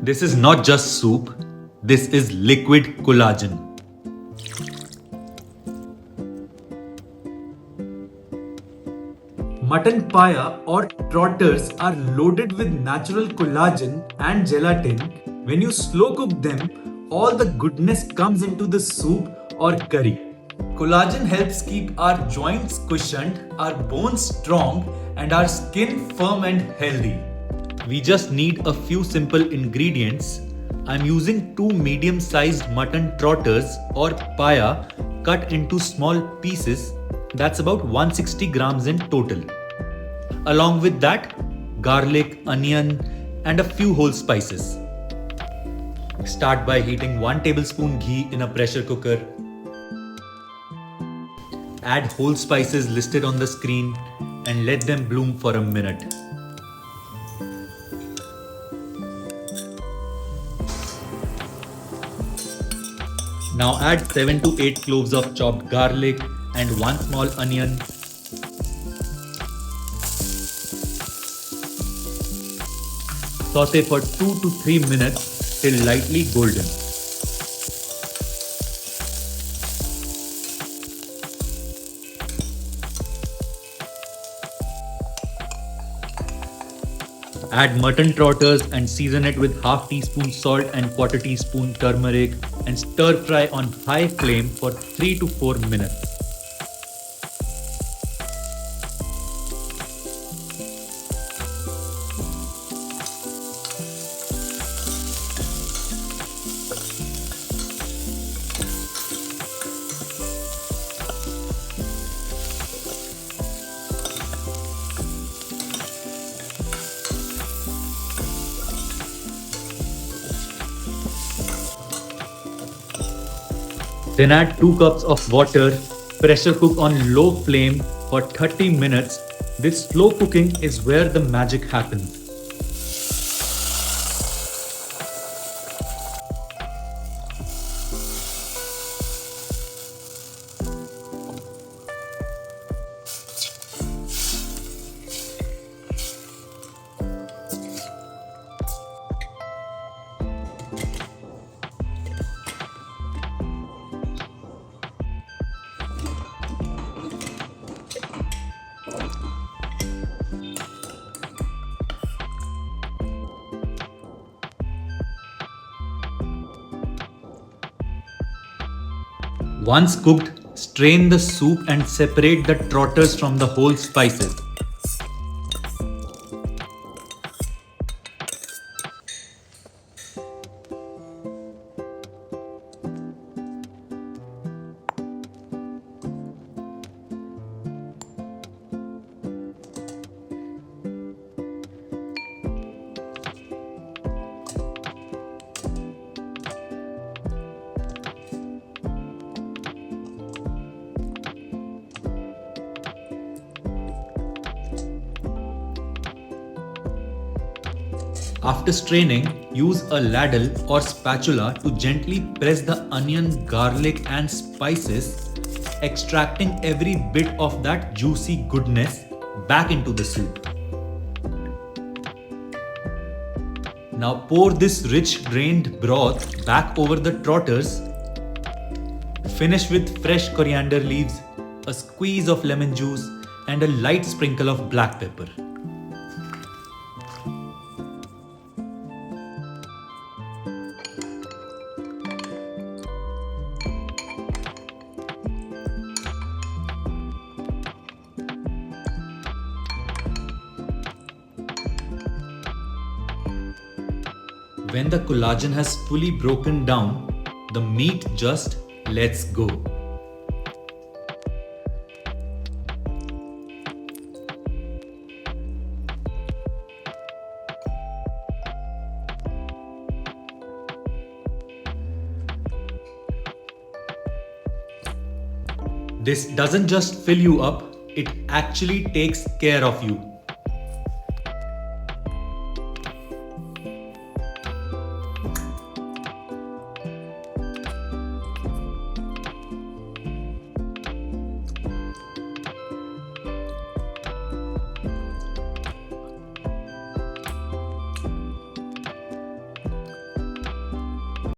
This is not just soup, this is liquid collagen. Mutton Paya or Trotters are loaded with natural collagen and gelatin. When you slow cook them, all the goodness comes into the soup or curry. Collagen helps keep our joints cushioned, our bones strong, and our skin firm and healthy. We just need a few simple ingredients. I'm using 2 medium-sized mutton trotters or paya cut into small pieces. That's about 160 grams in total. Along with that, garlic, onion, and a few whole spices. Start by heating 1 tablespoon ghee in a pressure cooker. Add whole spices listed on the screen and let them bloom for a minute. Now add 7 to 8 cloves of chopped garlic and 1 small onion. Saute for 2 to 3 minutes till lightly golden. Add mutton trotters and season it with half teaspoon salt and quarter teaspoon turmeric and stir fry on high flame for 3 to 4 minutes. Then add 2 cups of water, pressure cook on low flame for 30 minutes. This slow cooking is where the magic happens. Once cooked, strain the soup and separate the trotters from the whole spices. After straining, use a ladle or spatula to gently press the onion, garlic and spices, extracting every bit of that juicy goodness back into the soup. Now pour this rich drained broth back over the trotters. Finish with fresh coriander leaves, a squeeze of lemon juice and a light sprinkle of black pepper. When the collagen has fully broken down, the meat just lets go. This doesn't just fill you up, it actually takes care of you.